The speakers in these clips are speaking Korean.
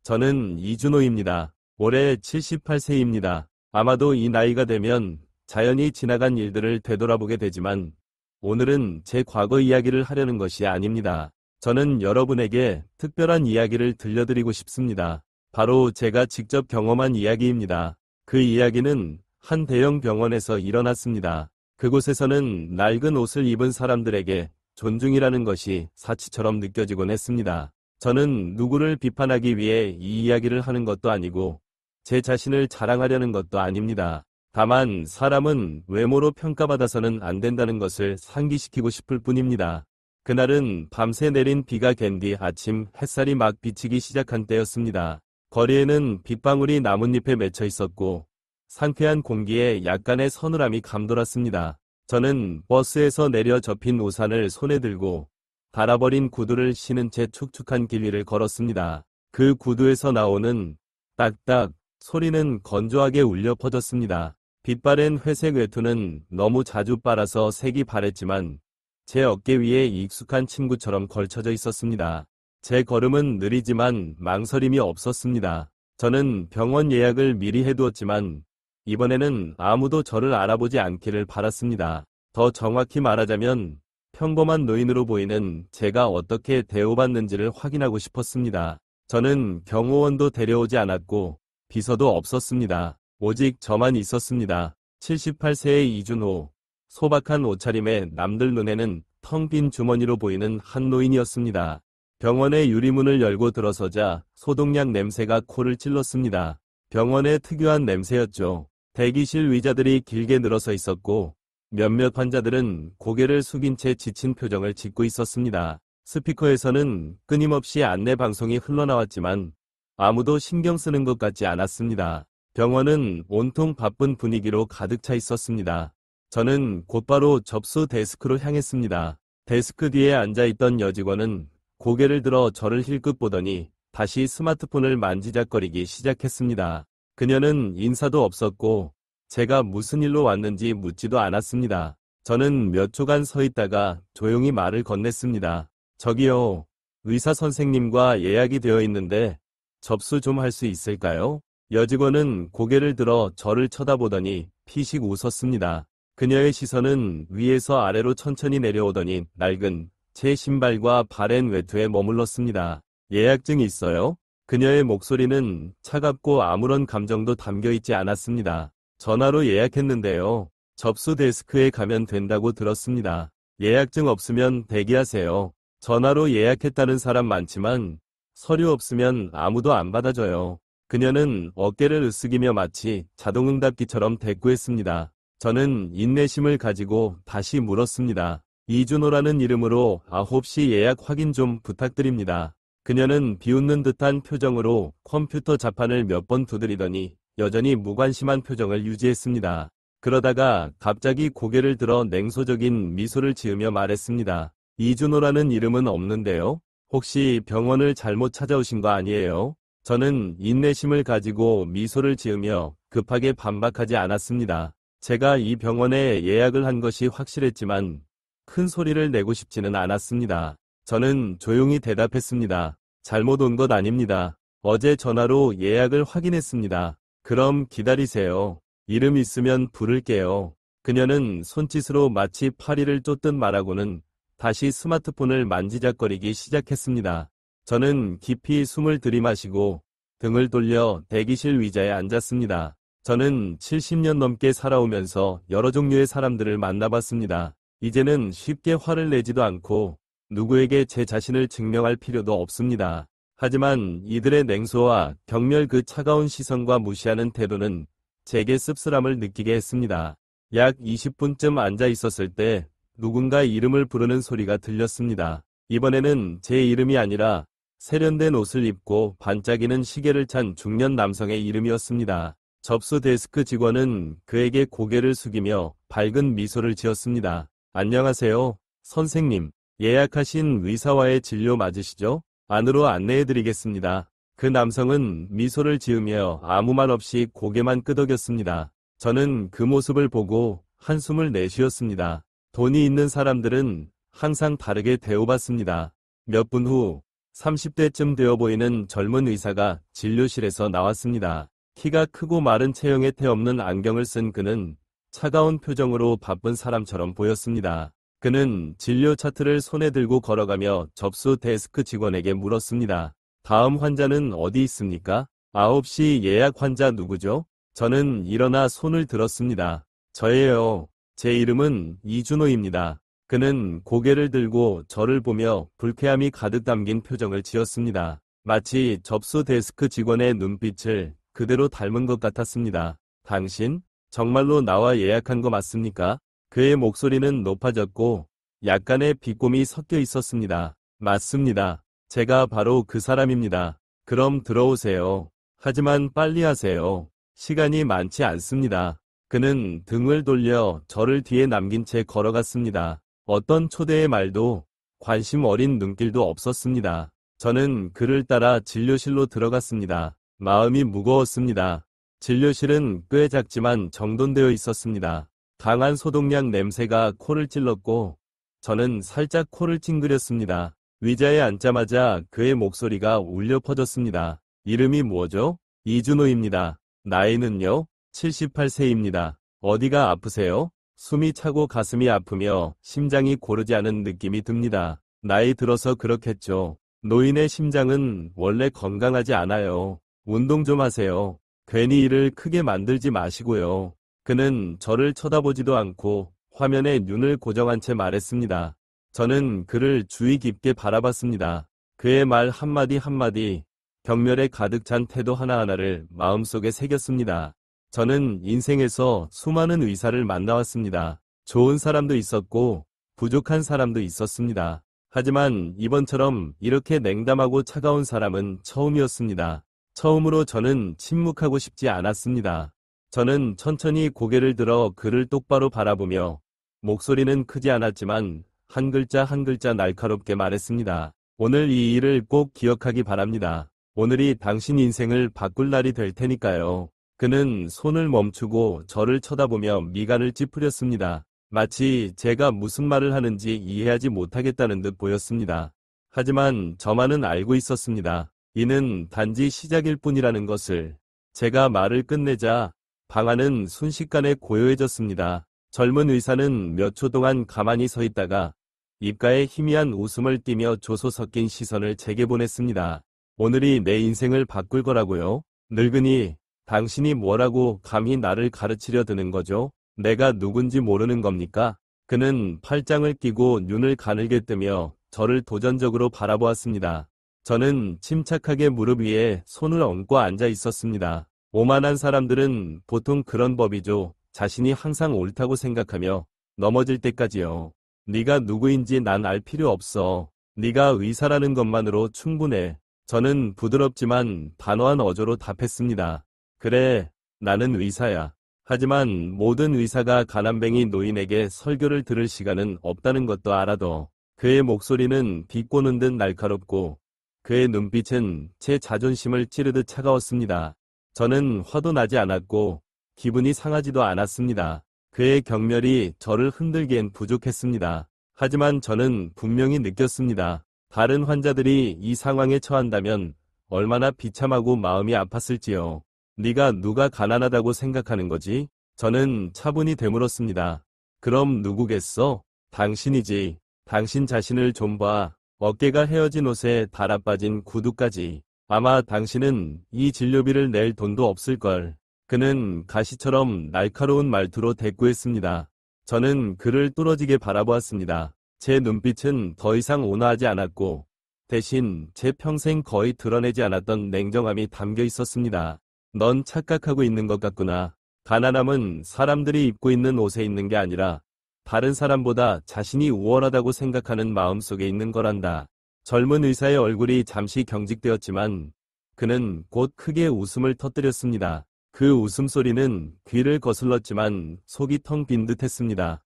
저는 이준호입니다. 올해 78세입니다. 아마도 이 나이가 되면 자연히 지나간 일들을 되돌아보게 되지만 오늘은 제 과거 이야기를 하려는 것이 아닙니다. 저는 여러분에게 특별한 이야기를 들려드리고 싶습니다. 바로 제가 직접 경험한 이야기입니다. 그 이야기는 한 대형 병원에서 일어났습니다. 그곳에서는 낡은 옷을 입은 사람들에게 존중이라는 것이 사치처럼 느껴지곤 했습니다. 저는 누구를 비판하기 위해 이 이야기를 하는 것도 아니고 제 자신을 자랑하려는 것도 아닙니다. 다만 사람은 외모로 평가받아서는 안 된다는 것을 상기시키고 싶을 뿐입니다. 그날은 밤새 내린 비가 갠 뒤 아침 햇살이 막 비치기 시작한 때였습니다. 거리에는 빗방울이 나뭇잎에 맺혀 있었고 상쾌한 공기에 약간의 서늘함이 감돌았습니다. 저는 버스에서 내려 접힌 우산을 손에 들고 닳아버린 구두를 신은 채 축축한 길 위를 걸었습니다. 그 구두에서 나오는 딱딱 소리는 건조하게 울려 퍼졌습니다. 빛바랜 회색 외투는 너무 자주 빨아서 색이 바랬지만 제 어깨 위에 익숙한 침구처럼 걸쳐져 있었습니다. 제 걸음은 느리지만 망설임이 없었습니다. 저는 병원 예약을 미리 해두었지만 이번에는 아무도 저를 알아보지 않기를 바랐습니다. 더 정확히 말하자면 평범한 노인으로 보이는 제가 어떻게 대우받는지를 확인하고 싶었습니다. 저는 경호원도 데려오지 않았고 비서도 없었습니다. 오직 저만 있었습니다. 78세의 이준호. 소박한 옷차림에 남들 눈에는 텅 빈 주머니로 보이는 한 노인이었습니다. 병원의 유리문을 열고 들어서자 소독약 냄새가 코를 찔렀습니다. 병원의 특유한 냄새였죠. 대기실 의자들이 길게 늘어서 있었고 몇몇 환자들은 고개를 숙인 채 지친 표정을 짓고 있었습니다. 스피커에서는 끊임없이 안내 방송이 흘러나왔지만 아무도 신경 쓰는 것 같지 않았습니다. 병원은 온통 바쁜 분위기로 가득 차 있었습니다. 저는 곧바로 접수 데스크로 향했습니다. 데스크 뒤에 앉아있던 여직원은 고개를 들어 저를 힐끗 보더니 다시 스마트폰을 만지작거리기 시작했습니다. 그녀는 인사도 없었고 제가 무슨 일로 왔는지 묻지도 않았습니다. 저는 몇 초간 서 있다가 조용히 말을 건넸습니다. 저기요, 의사 선생님과 예약이 되어 있는데 접수 좀 할 수 있을까요? 여직원은 고개를 들어 저를 쳐다보더니 피식 웃었습니다. 그녀의 시선은 위에서 아래로 천천히 내려오더니 낡은 제 신발과 바랜 외투에 머물렀습니다. 예약증 있어요? 그녀의 목소리는 차갑고 아무런 감정도 담겨있지 않았습니다. 전화로 예약했는데요. 접수 데스크에 가면 된다고 들었습니다. 예약증 없으면 대기하세요. 전화로 예약했다는 사람 많지만 서류 없으면 아무도 안 받아줘요. 그녀는 어깨를 으쓱이며 마치 자동응답기처럼 대꾸했습니다. 저는 인내심을 가지고 다시 물었습니다. 이준호라는 이름으로 9시 예약 확인 좀 부탁드립니다. 그녀는 비웃는 듯한 표정으로 컴퓨터 자판을 몇 번 두드리더니 여전히 무관심한 표정을 유지했습니다. 그러다가 갑자기 고개를 들어 냉소적인 미소를 지으며 말했습니다. 이준호라는 이름은 없는데요? 혹시 병원을 잘못 찾아오신 거 아니에요? 저는 인내심을 가지고 미소를 지으며 급하게 반박하지 않았습니다. 제가 이 병원에 예약을 한 것이 확실했지만 큰 소리를 내고 싶지는 않았습니다. 저는 조용히 대답했습니다. 잘못 온 것 아닙니다. 어제 전화로 예약을 확인했습니다. 그럼 기다리세요. 이름 있으면 부를게요. 그녀는 손짓으로 마치 파리를 쫓듯 말하고는 다시 스마트폰을 만지작거리기 시작했습니다. 저는 깊이 숨을 들이마시고 등을 돌려 대기실 의자에 앉았습니다. 저는 70년 넘게 살아오면서 여러 종류의 사람들을 만나봤습니다. 이제는 쉽게 화를 내지도 않고 누구에게 제 자신을 증명할 필요도 없습니다. 하지만 이들의 냉소와 경멸 그 차가운 시선과 무시하는 태도는 제게 씁쓸함을 느끼게 했습니다. 약 20분쯤 앉아 있었을 때 누군가 이름을 부르는 소리가 들렸습니다. 이번에는 제 이름이 아니라 세련된 옷을 입고 반짝이는 시계를 찬 중년 남성의 이름이었습니다. 접수 데스크 직원은 그에게 고개를 숙이며 밝은 미소를 지었습니다. 안녕하세요, 선생님. 예약하신 의사와의 진료 맞으시죠? 안으로 안내해드리겠습니다. 그 남성은 미소를 지으며 아무 말 없이 고개만 끄덕였습니다. 저는 그 모습을 보고 한숨을 내쉬었습니다. 돈이 있는 사람들은 항상 다르게 대우받습니다. 몇 분 후 30대쯤 되어 보이는 젊은 의사가 진료실에서 나왔습니다. 키가 크고 마른 체형에 테 없는 안경을 쓴 그는 차가운 표정으로 바쁜 사람처럼 보였습니다. 그는 진료 차트를 손에 들고 걸어가며 접수 데스크 직원에게 물었습니다. 다음 환자는 어디 있습니까? 9시 예약 환자 누구죠? 저는 일어나 손을 들었습니다. 저예요. 제 이름은 이준호입니다. 그는 고개를 들고 저를 보며 불쾌함이 가득 담긴 표정을 지었습니다. 마치 접수 데스크 직원의 눈빛을 그대로 닮은 것 같았습니다. 당신? 정말로 나와 예약한 거 맞습니까? 그의 목소리는 높아졌고 약간의 비꼼이 섞여 있었습니다. 맞습니다. 제가 바로 그 사람입니다. 그럼 들어오세요. 하지만 빨리 하세요. 시간이 많지 않습니다. 그는 등을 돌려 저를 뒤에 남긴 채 걸어갔습니다. 어떤 초대의 말도 관심 어린 눈길도 없었습니다. 저는 그를 따라 진료실로 들어갔습니다. 마음이 무거웠습니다. 진료실은 꽤 작지만 정돈되어 있었습니다. 강한 소독약 냄새가 코를 찔렀고 저는 살짝 코를 찡그렸습니다. 의자에 앉자마자 그의 목소리가 울려 퍼졌습니다. 이름이 뭐죠? 이준호입니다. 나이는요? 78세입니다. 어디가 아프세요? 숨이 차고 가슴이 아프며 심장이 고르지 않은 느낌이 듭니다. 나이 들어서 그렇겠죠. 노인의 심장은 원래 건강하지 않아요. 운동 좀 하세요. 괜히 일을 크게 만들지 마시고요. 그는 저를 쳐다보지도 않고 화면에 눈을 고정한 채 말했습니다. 저는 그를 주의 깊게 바라봤습니다. 그의 말 한마디 한마디, 경멸에 가득 찬 태도 하나하나를 마음속에 새겼습니다. 저는 인생에서 수많은 의사를 만나왔습니다. 좋은 사람도 있었고 부족한 사람도 있었습니다. 하지만 이번처럼 이렇게 냉담하고 차가운 사람은 처음이었습니다. 처음으로 저는 침묵하고 싶지 않았습니다. 저는 천천히 고개를 들어 그를 똑바로 바라보며 목소리는 크지 않았지만 한 글자 한 글자 날카롭게 말했습니다. 오늘 이 일을 꼭 기억하기 바랍니다. 오늘이 당신 인생을 바꿀 날이 될 테니까요. 그는 손을 멈추고 저를 쳐다보며 미간을 찌푸렸습니다. 마치 제가 무슨 말을 하는지 이해하지 못하겠다는 듯 보였습니다. 하지만 저만은 알고 있었습니다. 이는 단지 시작일 뿐이라는 것을. 제가 말을 끝내자 방안은 순식간에 고요해졌습니다. 젊은 의사는 몇 초 동안 가만히 서 있다가 입가에 희미한 웃음을 띠며 조소 섞인 시선을 제게 보냈습니다. 오늘이 내 인생을 바꿀 거라고요? 늙은이, 당신이 뭐라고 감히 나를 가르치려 드는 거죠? 내가 누군지 모르는 겁니까? 그는 팔짱을 끼고 눈을 가늘게 뜨며 저를 도전적으로 바라보았습니다. 저는 침착하게 무릎 위에 손을 얹고 앉아 있었습니다. 오만한 사람들은 보통 그런 법이죠. 자신이 항상 옳다고 생각하며 넘어질 때까지요. 네가 누구인지 난 알 필요 없어. 네가 의사라는 것만으로 충분해. 저는 부드럽지만 단호한 어조로 답했습니다. 그래, 나는 의사야. 하지만 모든 의사가 가난뱅이 노인에게 설교를 들을 시간은 없다는 것도 알아도. 그의 목소리는 비꼬는 듯 날카롭고 그의 눈빛은 제 자존심을 찌르듯 차가웠습니다. 저는 화도 나지 않았고 기분이 상하지도 않았습니다. 그의 경멸이 저를 흔들기엔 부족했습니다. 하지만 저는 분명히 느꼈습니다. 다른 환자들이 이 상황에 처한다면 얼마나 비참하고 마음이 아팠을지요. 네가 누가 가난하다고 생각하는 거지? 저는 차분히 되물었습니다. 그럼 누구겠어? 당신이지. 당신 자신을 좀 봐. 어깨가 헤어진 옷에 달아빠진 구두까지. 아마 당신은 이 진료비를 낼 돈도 없을걸. 그는 가시처럼 날카로운 말투로 대꾸했습니다. 저는 그를 뚫어지게 바라보았습니다. 제 눈빛은 더 이상 온화하지 않았고 대신 제 평생 거의 드러내지 않았던 냉정함이 담겨 있었습니다. 넌 착각하고 있는 것 같구나. 가난함은 사람들이 입고 있는 옷에 있는 게 아니라 다른 사람보다 자신이 우월하다고 생각하는 마음속에 있는 거란다. 젊은 의사의 얼굴이 잠시 경직되었지만 그는 곧 크게 웃음을 터뜨렸습니다. 그 웃음소리는 귀를 거슬렀지만 속이 텅 빈 듯했습니다.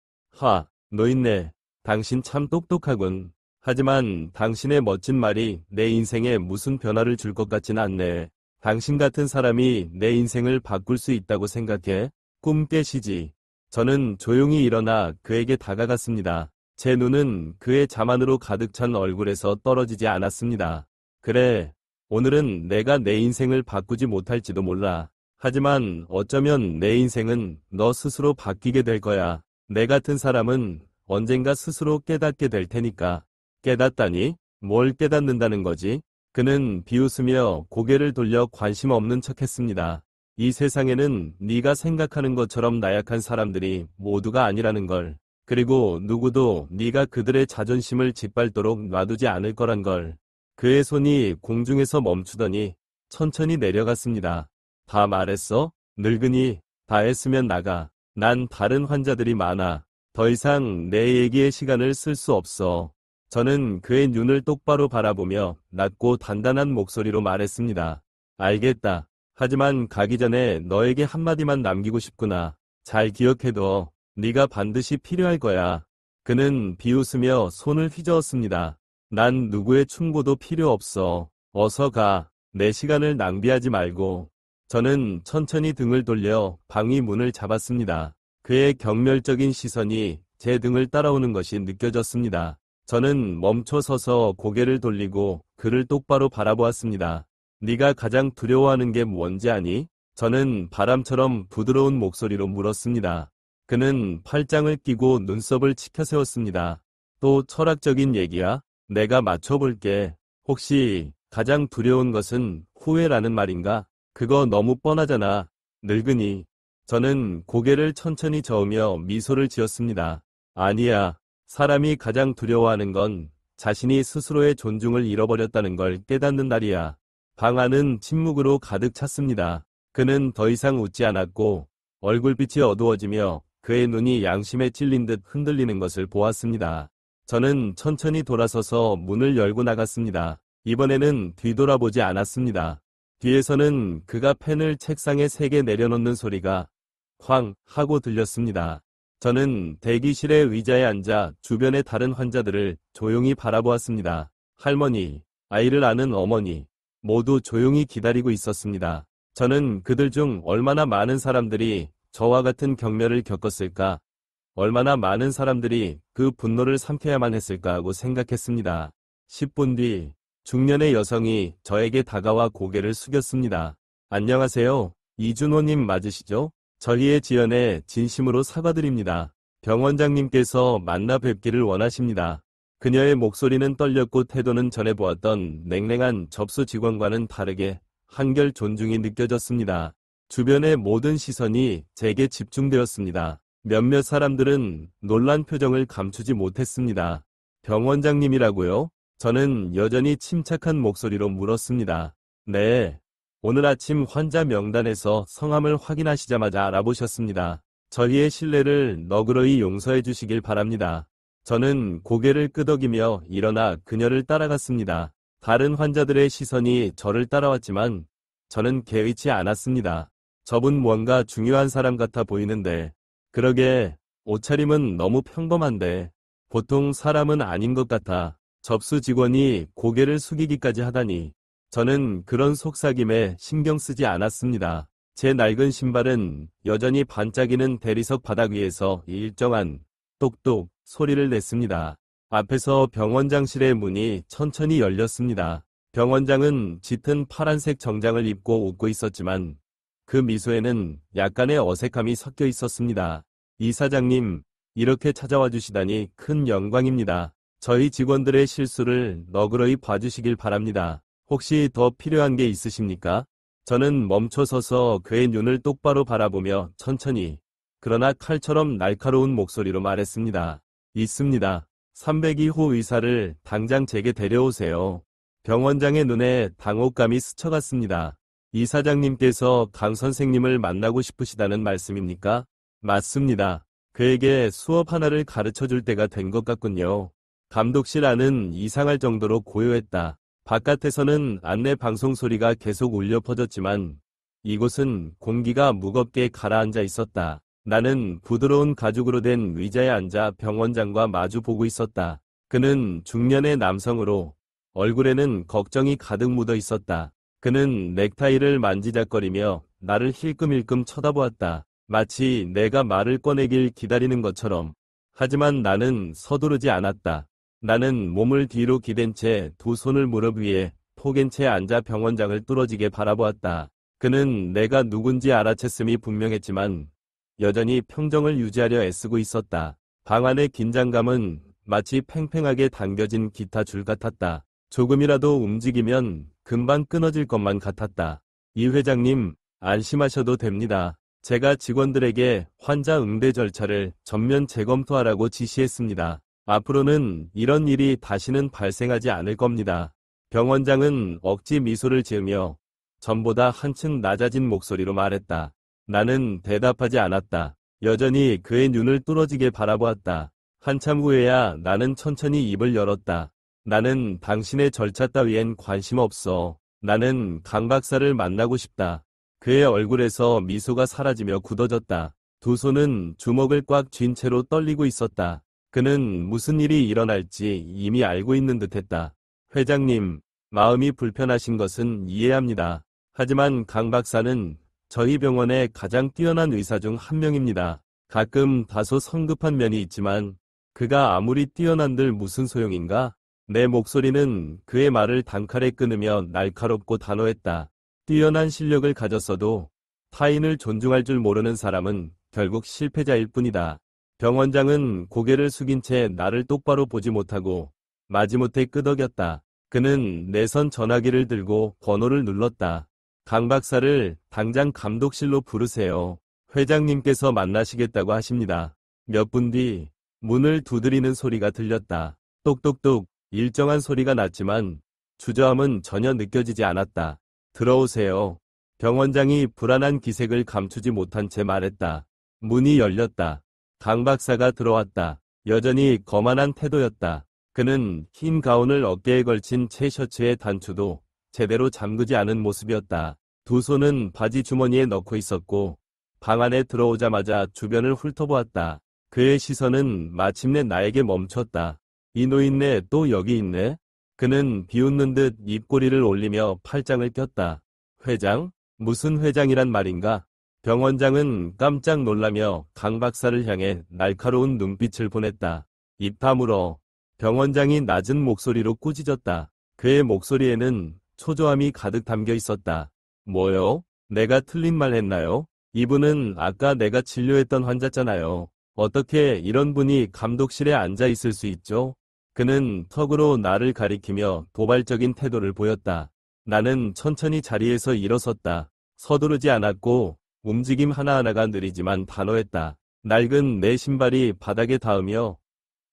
노인네, 당신 참 똑똑하군. 하지만 당신의 멋진 말이 내 인생에 무슨 변화를 줄 것 같진 않네. 당신 같은 사람이 내 인생을 바꿀 수 있다고 생각해? 꿈 깨시지. 저는 조용히 일어나 그에게 다가갔습니다. 제 눈은 그의 자만으로 가득 찬 얼굴에서 떨어지지 않았습니다. 그래, 오늘은 내가 내 인생을 바꾸지 못할지도 몰라. 하지만 어쩌면 내 인생은 너 스스로 바뀌게 될 거야. 내 같은 사람은 언젠가 스스로 깨닫게 될 테니까. 깨닫다니? 뭘 깨닫는다는 거지? 그는 비웃으며 고개를 돌려 관심 없는 척했습니다. 이 세상에는 네가 생각하는 것처럼 나약한 사람들이 모두가 아니라는 걸. 그리고 누구도 네가 그들의 자존심을 짓밟도록 놔두지 않을 거란 걸. 그의 손이 공중에서 멈추더니 천천히 내려갔습니다. 다 말했어? 늙은이, 다 했으면 나가. 난 다른 환자들이 많아. 더 이상 내 얘기에 시간을 쓸 수 없어. 저는 그의 눈을 똑바로 바라보며 낮고 단단한 목소리로 말했습니다. 알겠다. 하지만 가기 전에 너에게 한마디만 남기고 싶구나. 잘 기억해둬. 네가 반드시 필요할 거야. 그는 비웃으며 손을 휘저었습니다. 난 누구의 충고도 필요 없어. 어서 가. 내 시간을 낭비하지 말고. 저는 천천히 등을 돌려 방위 문을 잡았습니다. 그의 경멸적인 시선이 제 등을 따라오는 것이 느껴졌습니다. 저는 멈춰 서서 고개를 돌리고 그를 똑바로 바라보았습니다. 네가 가장 두려워하는 게 뭔지 아니? 저는 바람처럼 부드러운 목소리로 물었습니다. 그는 팔짱을 끼고 눈썹을 치켜세웠습니다. 또 철학적인 얘기야? 내가 맞춰볼게. 혹시 가장 두려운 것은 후회라는 말인가? 그거 너무 뻔하잖아. 늙은이. 저는 고개를 천천히 저으며 미소를 지었습니다. 아니야. 사람이 가장 두려워하는 건 자신이 스스로의 존중을 잃어버렸다는 걸 깨닫는 날이야. 방 안은 침묵으로 가득 찼습니다. 그는 더 이상 웃지 않았고 얼굴빛이 어두워지며 그의 눈이 양심에 찔린 듯 흔들리는 것을 보았습니다. 저는 천천히 돌아서서 문을 열고 나갔습니다. 이번에는 뒤돌아보지 않았습니다. 뒤에서는 그가 펜을 책상에 3개 내려놓는 소리가 쾅 하고 들렸습니다. 저는 대기실의 의자에 앉아 주변의 다른 환자들을 조용히 바라보았습니다. 할머니, 아이를 아는 어머니, 모두 조용히 기다리고 있었습니다. 저는 그들 중 얼마나 많은 사람들이 저와 같은 경멸을 겪었을까? 얼마나 많은 사람들이 그 분노를 삼켜야만 했을까 하고 생각했습니다. 10분 뒤 중년의 여성이 저에게 다가와 고개를 숙였습니다. 안녕하세요. 이준호님 맞으시죠? 저희의 지연에 진심으로 사과드립니다. 병원장님께서 만나 뵙기를 원하십니다. 그녀의 목소리는 떨렸고 태도는 전에 보았던 냉랭한 접수 직원과는 다르게 한결 존중이 느껴졌습니다. 주변의 모든 시선이 제게 집중되었습니다. 몇몇 사람들은 놀란 표정을 감추지 못했습니다. 병원장님이라고요? 저는 여전히 침착한 목소리로 물었습니다. 네. 오늘 아침 환자 명단에서 성함을 확인하시자마자 알아보셨습니다. 저희의 신뢰를 너그러이 용서해 주시길 바랍니다. 저는 고개를 끄덕이며 일어나 그녀를 따라갔습니다. 다른 환자들의 시선이 저를 따라왔지만 저는 개의치 않았습니다. 저분 뭔가 중요한 사람 같아 보이는데 그러게 옷차림은 너무 평범한데 보통 사람은 아닌 것 같아. 접수 직원이 고개를 숙이기까지 하다니 저는 그런 속삭임에 신경 쓰지 않았습니다. 제 낡은 신발은 여전히 반짝이는 대리석 바닥 위에서 일정한 똑똑 소리를 냈습니다. 앞에서 병원장실의 문이 천천히 열렸습니다. 병원장은 짙은 파란색 정장을 입고 웃고 있었지만 그 미소에는 약간의 어색함이 섞여 있었습니다. 이사장님, 이렇게 찾아와 주시다니 큰 영광입니다. 저희 직원들의 실수를 너그러이 봐주시길 바랍니다. 혹시 더 필요한 게 있으십니까? 저는 멈춰서서 그의 눈을 똑바로 바라보며 천천히 그러나 칼처럼 날카로운 목소리로 말했습니다. 있습니다. 302호 의사를 당장 제게 데려오세요. 병원장의 눈에 당혹감이 스쳐갔습니다. 이사장님께서 강 선생님을 만나고 싶으시다는 말씀입니까? 맞습니다. 그에게 수업 하나를 가르쳐 줄 때가 된 것 같군요. 감독실 안은 이상할 정도로 고요했다. 바깥에서는 안내 방송 소리가 계속 울려 퍼졌지만 이곳은 공기가 무겁게 가라앉아 있었다. 나는 부드러운 가죽으로 된 의자에 앉아 병원장과 마주 보고 있었다. 그는 중년의 남성으로 얼굴에는 걱정이 가득 묻어 있었다. 그는 넥타이를 만지작거리며 나를 힐끔힐끔 쳐다보았다. 마치 내가 말을 꺼내길 기다리는 것처럼. 하지만 나는 서두르지 않았다. 나는 몸을 뒤로 기댄 채 두 손을 무릎 위에 포갠 채 앉아 병원장을 뚫어지게 바라보았다. 그는 내가 누군지 알아챘음이 분명했지만 여전히 평정을 유지하려 애쓰고 있었다. 방 안의 긴장감은 마치 팽팽하게 당겨진 기타 줄 같았다. 조금이라도 움직이면 금방 끊어질 것만 같았다. 이 회장님, 안심하셔도 됩니다. 제가 직원들에게 환자 응대 절차를 전면 재검토하라고 지시했습니다. 앞으로는 이런 일이 다시는 발생하지 않을 겁니다. 병원장은 억지 미소를 지으며 전보다 한층 낮아진 목소리로 말했다. 나는 대답하지 않았다. 여전히 그의 눈을 뚫어지게 바라보았다. 한참 후에야 나는 천천히 입을 열었다. 나는 당신의 절차 따위엔 관심 없어. 나는 강 박사를 만나고 싶다. 그의 얼굴에서 미소가 사라지며 굳어졌다. 두 손은 주먹을 꽉 쥔 채로 떨리고 있었다. 그는 무슨 일이 일어날지 이미 알고 있는 듯했다. 회장님, 마음이 불편하신 것은 이해합니다. 하지만 강 박사는 저희 병원의 가장 뛰어난 의사 중 한 명입니다. 가끔 다소 성급한 면이 있지만 그가 아무리 뛰어난들 무슨 소용인가? 내 목소리는 그의 말을 단칼에 끊으며 날카롭고 단호했다. 뛰어난 실력을 가졌어도 타인을 존중할 줄 모르는 사람은 결국 실패자일 뿐이다. 병원장은 고개를 숙인 채 나를 똑바로 보지 못하고 마지못해 끄덕였다. 그는 내선 전화기를 들고 번호를 눌렀다. 강 박사를 당장 감독실로 부르세요. 회장님께서 만나시겠다고 하십니다. 몇 분 뒤 문을 두드리는 소리가 들렸다. 똑똑똑 일정한 소리가 났지만 주저함은 전혀 느껴지지 않았다. 들어오세요. 병원장이 불안한 기색을 감추지 못한 채 말했다. 문이 열렸다. 강 박사가 들어왔다. 여전히 거만한 태도였다. 그는 흰 가운을 어깨에 걸친 채 셔츠의 단추도 제대로 잠그지 않은 모습이었다. 두 손은 바지 주머니에 넣고 있었고 방 안에 들어오자마자 주변을 훑어보았다. 그의 시선은 마침내 나에게 멈췄다. 이 노인네 또 여기 있네? 그는 비웃는 듯 입꼬리를 올리며 팔짱을 꼈다. 회장? 무슨 회장이란 말인가? 병원장은 깜짝 놀라며 강 박사를 향해 날카로운 눈빛을 보냈다. 입 다물어. 병원장이 낮은 목소리로 꾸짖었다. 그의 목소리에는 초조함이 가득 담겨 있었다. 뭐요? 내가 틀린 말 했나요? 이분은 아까 내가 진료했던 환자잖아요. 어떻게 이런 분이 감독실에 앉아 있을 수 있죠? 그는 턱으로 나를 가리키며 도발적인 태도를 보였다. 나는 천천히 자리에서 일어섰다. 서두르지 않았고 움직임 하나하나가 느리지만 단호했다. 낡은 내 신발이 바닥에 닿으며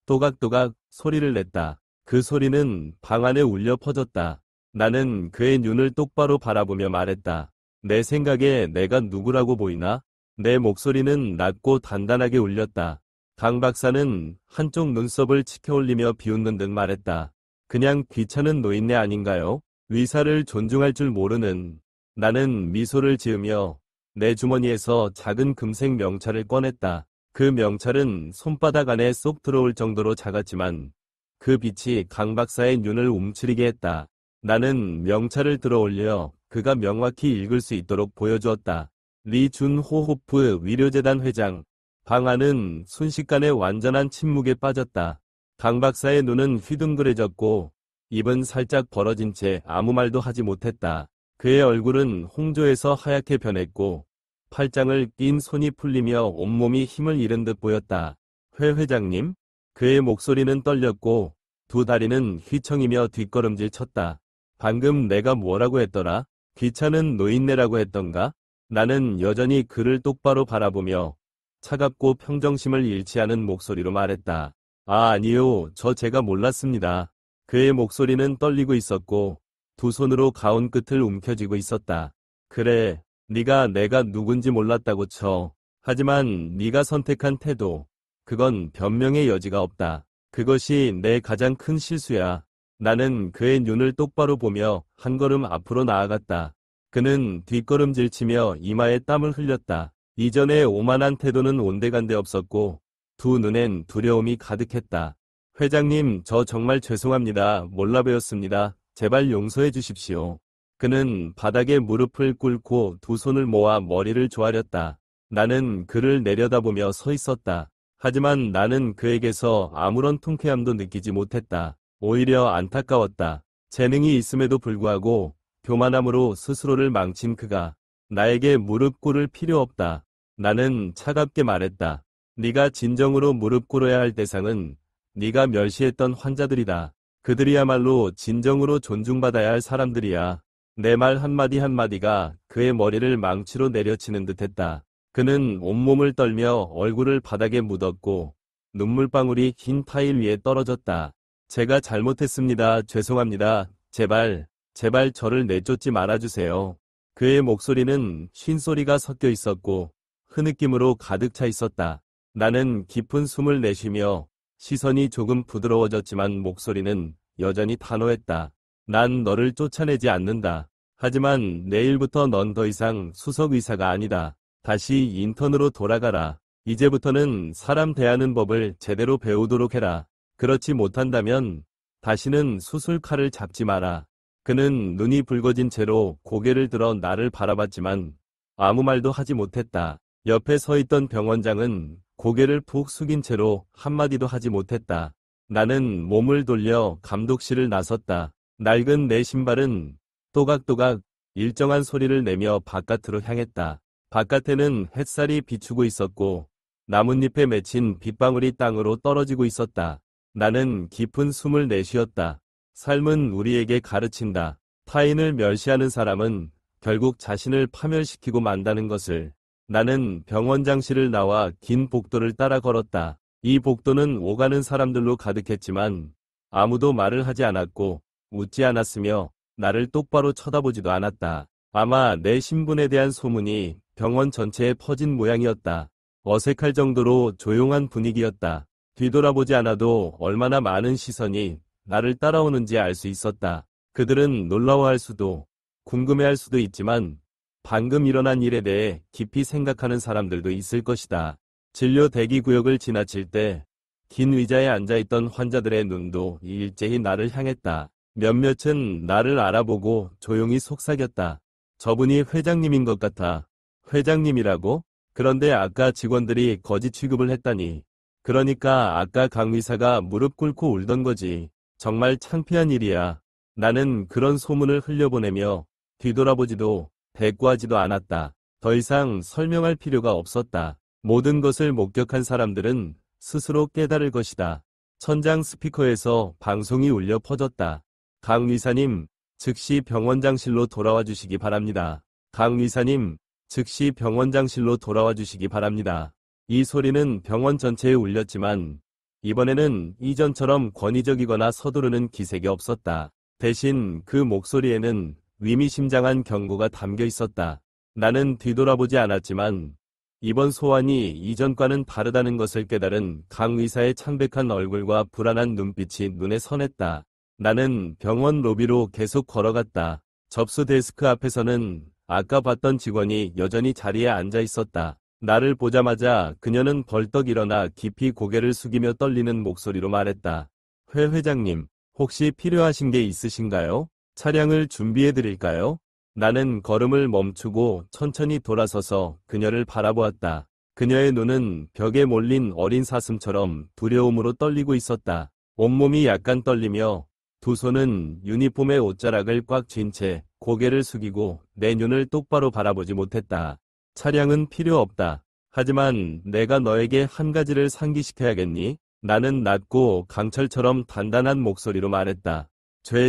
또각또각 소리를 냈다. 그 소리는 방 안에 울려 퍼졌다. 나는 그의 눈을 똑바로 바라보며 말했다. 내 생각에 내가 누구라고 보이나? 내 목소리는 낮고 단단하게 울렸다. 강 박사는 한쪽 눈썹을 치켜올리며 비웃는 듯 말했다. 그냥 귀찮은 노인네 아닌가요? 의사를 존중할 줄 모르는. 나는 미소를 지으며 내 주머니에서 작은 금색 명찰을 꺼냈다. 그 명찰은 손바닥 안에 쏙 들어올 정도로 작았지만 그 빛이 강 박사의 눈을 움츠리게 했다. 나는 명찰을 들어올려 그가 명확히 읽을 수 있도록 보여주었다. 리 준 호호프 위료재단 회장. 방 안은 순식간에 완전한 침묵에 빠졌다. 강 박사의 눈은 휘둥그레졌고 입은 살짝 벌어진 채 아무 말도 하지 못했다. 그의 얼굴은 홍조에서 하얗게 변했고 팔짱을 낀 손이 풀리며 온몸이 힘을 잃은 듯 보였다. 회 회장님? 그의 목소리는 떨렸고 두 다리는 휘청이며 뒷걸음질 쳤다. 방금 내가 뭐라고 했더라? 귀찮은 노인네라고 했던가? 나는 여전히 그를 똑바로 바라보며 차갑고 평정심을 잃지 않은 목소리로 말했다. 아니요, 제가 몰랐습니다. 그의 목소리는 떨리고 있었고 두 손으로 가운 끝을 움켜쥐고 있었다. 그래, 네가 내가 누군지 몰랐다고 쳐. 하지만 네가 선택한 태도, 그건 변명의 여지가 없다. 그것이 내 가장 큰 실수야. 나는 그의 눈을 똑바로 보며 한 걸음 앞으로 나아갔다. 그는 뒷걸음질치며 이마에 땀을 흘렸다. 이전의 오만한 태도는 온데간데 없었고 두 눈엔 두려움이 가득했다. 회장님, 저 정말 죄송합니다. 몰라 뵈었습니다. 제발 용서해 주십시오. 그는 바닥에 무릎을 꿇고 두 손을 모아 머리를 조아렸다. 나는 그를 내려다보며 서 있었다. 하지만 나는 그에게서 아무런 통쾌함도 느끼지 못했다. 오히려 안타까웠다. 재능이 있음에도 불구하고 교만함으로 스스로를 망친 그가 나에게 무릎 꿇을 필요 없다. 나는 차갑게 말했다. 네가 진정으로 무릎 꿇어야 할 대상은 네가 멸시했던 환자들이다. 그들이야말로 진정으로 존중받아야 할 사람들이야. 내 말 한마디 한마디가 그의 머리를 망치로 내려치는 듯했다. 그는 온몸을 떨며 얼굴을 바닥에 묻었고 눈물방울이 흰 타일 위에 떨어졌다. 제가 잘못했습니다. 죄송합니다. 제발, 제발 저를 내쫓지 말아주세요. 그의 목소리는 쉰소리가 섞여 있었고 흐느낌으로 가득 차 있었다. 나는 깊은 숨을 내쉬며 시선이 조금 부드러워졌지만 목소리는 여전히 단호했다. 난 너를 쫓아내지 않는다. 하지만 내일부터 넌 더 이상 수석 의사가 아니다. 다시 인턴으로 돌아가라. 이제부터는 사람 대하는 법을 제대로 배우도록 해라. 그렇지 못한다면 다시는 수술칼을 잡지 마라. 그는 눈이 붉어진 채로 고개를 들어 나를 바라봤지만 아무 말도 하지 못했다. 옆에 서 있던 병원장은 고개를 푹 숙인 채로 한마디도 하지 못했다. 나는 몸을 돌려 감독실을 나섰다. 낡은 내 신발은 또각또각 일정한 소리를 내며 바깥으로 향했다. 바깥에는 햇살이 비추고 있었고 나뭇잎에 맺힌 빗방울이 땅으로 떨어지고 있었다. 나는 깊은 숨을 내쉬었다. 삶은 우리에게 가르친다. 타인을 멸시하는 사람은 결국 자신을 파멸시키고 만다는 것을. 나는 병원장실을 나와 긴 복도를 따라 걸었다. 이 복도는 오가는 사람들로 가득했지만 아무도 말을 하지 않았고 웃지 않았으며 나를 똑바로 쳐다보지도 않았다. 아마 내 신분에 대한 소문이 병원 전체에 퍼진 모양이었다. 어색할 정도로 조용한 분위기였다. 뒤돌아보지 않아도 얼마나 많은 시선이 나를 따라오는지 알 수 있었다. 그들은 놀라워할 수도 궁금해할 수도 있지만 방금 일어난 일에 대해 깊이 생각하는 사람들도 있을 것이다. 진료 대기 구역을 지나칠 때 긴 의자에 앉아있던 환자들의 눈도 일제히 나를 향했다. 몇몇은 나를 알아보고 조용히 속삭였다. 저분이 회장님인 것 같아. 회장님이라고? 그런데 아까 직원들이 거짓 취급을 했다니. 그러니까 아까 강 의사가 무릎 꿇고 울던 거지. 정말 창피한 일이야. 나는 그런 소문을 흘려보내며 뒤돌아보지도 대꾸하지도 않았다. 더 이상 설명할 필요가 없었다. 모든 것을 목격한 사람들은 스스로 깨달을 것이다. 천장 스피커에서 방송이 울려 퍼졌다. 강 의사님, 즉시 병원장실로 돌아와 주시기 바랍니다. 강 의사님, 즉시 병원장실로 돌아와 주시기 바랍니다. 이 소리는 병원 전체에 울렸지만 이번에는 이전처럼 권위적이거나 서두르는 기색이 없었다. 대신 그 목소리에는 위미심장한 경고가 담겨 있었다. 나는 뒤돌아보지 않았지만 이번 소환이 이전과는 다르다는 것을 깨달은 강 의사의 창백한 얼굴과 불안한 눈빛이 눈에 선했다. 나는 병원 로비로 계속 걸어갔다. 접수 데스크 앞에서는 아까 봤던 직원이 여전히 자리에 앉아 있었다. 나를 보자마자 그녀는 벌떡 일어나 깊이 고개를 숙이며 떨리는 목소리로 말했다. 회 회장님, 혹시 필요하신 게 있으신가요? 차량을 준비해 드릴까요? 나는 걸음을 멈추고 천천히 돌아서서 그녀를 바라보았다. 그녀의 눈은 벽에 몰린 어린 사슴처럼 두려움으로 떨리고 있었다. 온몸이 약간 떨리며 두 손은 유니폼의 옷자락을 꽉 쥔 채 고개를 숙이고 내 눈을 똑바로 바라보지 못했다. 차량은 필요 없다. 하지만 내가 너에게 한 가지를 상기시켜야겠니? 나는 낮고 강철처럼 단단한 목소리로 말했다.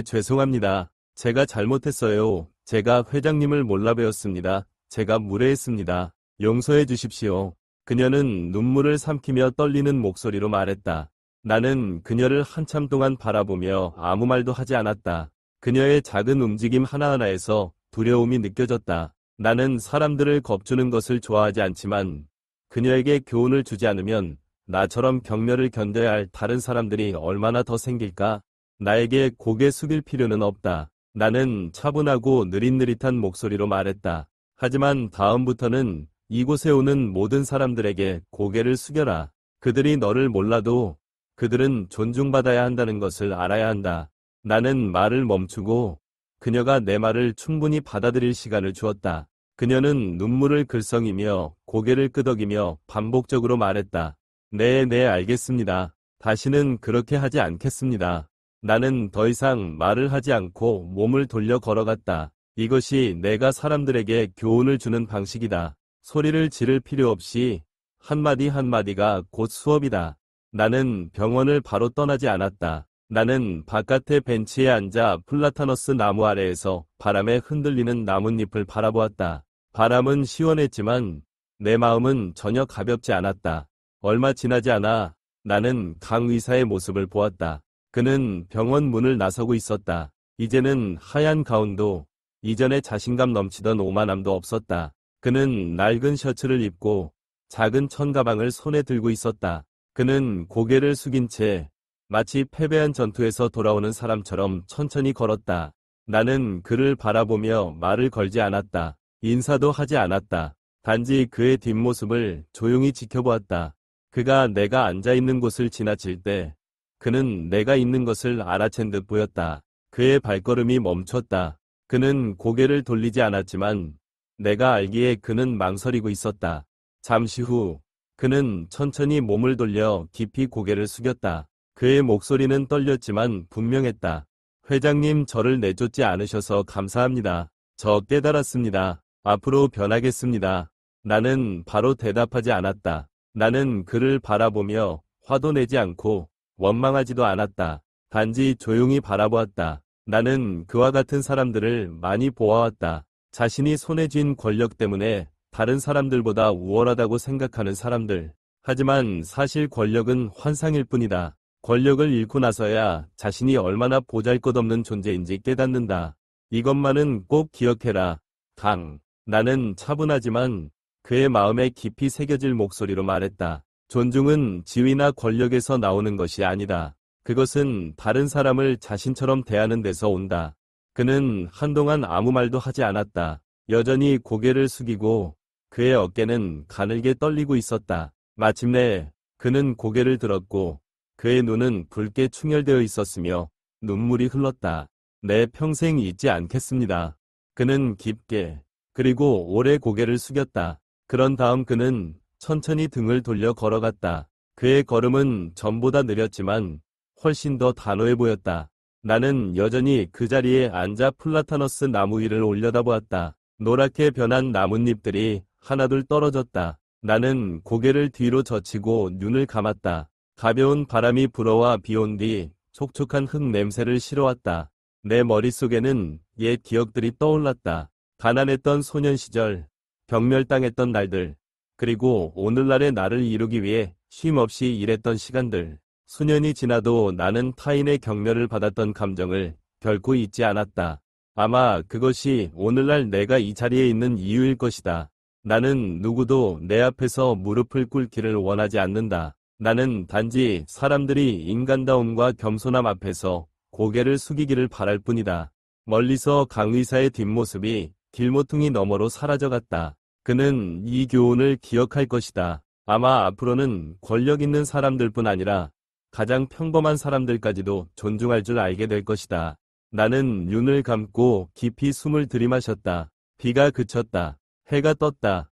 죄송합니다. 제가 잘못했어요. 제가 회장님을 몰라 뵈었습니다. 제가 무례했습니다. 용서해 주십시오. 그녀는 눈물을 삼키며 떨리는 목소리로 말했다. 나는 그녀를 한참 동안 바라보며 아무 말도 하지 않았다. 그녀의 작은 움직임 하나하나에서 두려움이 느껴졌다. 나는 사람들을 겁주는 것을 좋아하지 않지만 그녀에게 교훈을 주지 않으면 나처럼 경멸을 견뎌야 할 다른 사람들이 얼마나 더 생길까? 나에게 고개 숙일 필요는 없다. 나는 차분하고 느릿느릿한 목소리로 말했다. 하지만 다음부터는 이곳에 오는 모든 사람들에게 고개를 숙여라. 그들이 너를 몰라도 그들은 존중받아야 한다는 것을 알아야 한다. 나는 말을 멈추고 그녀가 내 말을 충분히 받아들일 시간을 주었다. 그녀는 눈물을 글썽이며 고개를 끄덕이며 반복적으로 말했다. 네, 알겠습니다. 다시는 그렇게 하지 않겠습니다. 나는 더 이상 말을 하지 않고 몸을 돌려 걸어갔다. 이것이 내가 사람들에게 교훈을 주는 방식이다. 소리를 지를 필요 없이 한마디 한마디가 곧 수업이다. 나는 병원을 바로 떠나지 않았다. 나는 바깥의 벤치에 앉아 플라타너스 나무 아래에서 바람에 흔들리는 나뭇잎을 바라보았다. 바람은 시원했지만 내 마음은 전혀 가볍지 않았다. 얼마 지나지 않아 나는 강 의사의 모습을 보았다. 그는 병원 문을 나서고 있었다. 이제는 하얀 가운도 이전에 자신감 넘치던 오만함도 없었다. 그는 낡은 셔츠를 입고 작은 천가방을 손에 들고 있었다. 그는 고개를 숙인 채 마치 패배한 전투에서 돌아오는 사람처럼 천천히 걸었다. 나는 그를 바라보며 말을 걸지 않았다. 인사도 하지 않았다. 단지 그의 뒷모습을 조용히 지켜보았다. 그가 내가 앉아있는 곳을 지나칠 때 그는 내가 있는 것을 알아챈 듯 보였다. 그의 발걸음이 멈췄다. 그는 고개를 돌리지 않았지만 내가 알기에 그는 망설이고 있었다. 잠시 후 그는 천천히 몸을 돌려 깊이 고개를 숙였다. 그의 목소리는 떨렸지만 분명했다. 회장님, 저를 내쫓지 않으셔서 감사합니다. 저 깨달았습니다. 앞으로 변하겠습니다. 나는 바로 대답하지 않았다. 나는 그를 바라보며 화도 내지 않고 원망하지도 않았다. 단지 조용히 바라보았다. 나는 그와 같은 사람들을 많이 보아왔다. 자신이 손에 쥔 권력 때문에 다른 사람들보다 우월하다고 생각하는 사람들. 하지만 사실 권력은 환상일 뿐이다. 권력을 잃고 나서야 자신이 얼마나 보잘것없는 존재인지 깨닫는다. 이것만은 꼭 기억해라. 강. 나는 차분하지만 그의 마음에 깊이 새겨질 목소리로 말했다. 존중은 지위나 권력에서 나오는 것이 아니다. 그것은 다른 사람을 자신처럼 대하는 데서 온다. 그는 한동안 아무 말도 하지 않았다. 여전히 고개를 숙이고 그의 어깨는 가늘게 떨리고 있었다. 마침내 그는 고개를 들었고 그의 눈은 붉게 충혈되어 있었으며 눈물이 흘렀다. 내 평생 잊지 않겠습니다. 그는 깊게 그리고 오래 고개를 숙였다. 그런 다음 그는 천천히 등을 돌려 걸어갔다. 그의 걸음은 전보다 느렸지만 훨씬 더 단호해 보였다. 나는 여전히 그 자리에 앉아 플라타너스 나무 위를 올려다보았다. 노랗게 변한 나뭇잎들이 하나둘 떨어졌다. 나는 고개를 뒤로 젖히고 눈을 감았다. 가벼운 바람이 불어와 비온 뒤 촉촉한 흙 냄새를 실어왔다. 내 머릿속에는 옛 기억들이 떠올랐다. 가난했던 소년 시절, 병멸당했던 날들, 그리고 오늘날의 나를 이루기 위해 쉼없이 일했던 시간들. 수년이 지나도 나는 타인의 격려를 받았던 감정을 결코 잊지 않았다. 아마 그것이 오늘날 내가 이 자리에 있는 이유일 것이다. 나는 누구도 내 앞에서 무릎을 꿇기를 원하지 않는다. 나는 단지 사람들이 인간다움과 겸손함 앞에서 고개를 숙이기를 바랄 뿐이다. 멀리서 강 의사의 뒷모습이 길모퉁이 너머로 사라져갔다. 그는 이 교훈을 기억할 것이다. 아마 앞으로는 권력 있는 사람들뿐 아니라 가장 평범한 사람들까지도 존중할 줄 알게 될 것이다. 나는 눈을 감고 깊이 숨을 들이마셨다. 비가 그쳤다. 해가 떴다.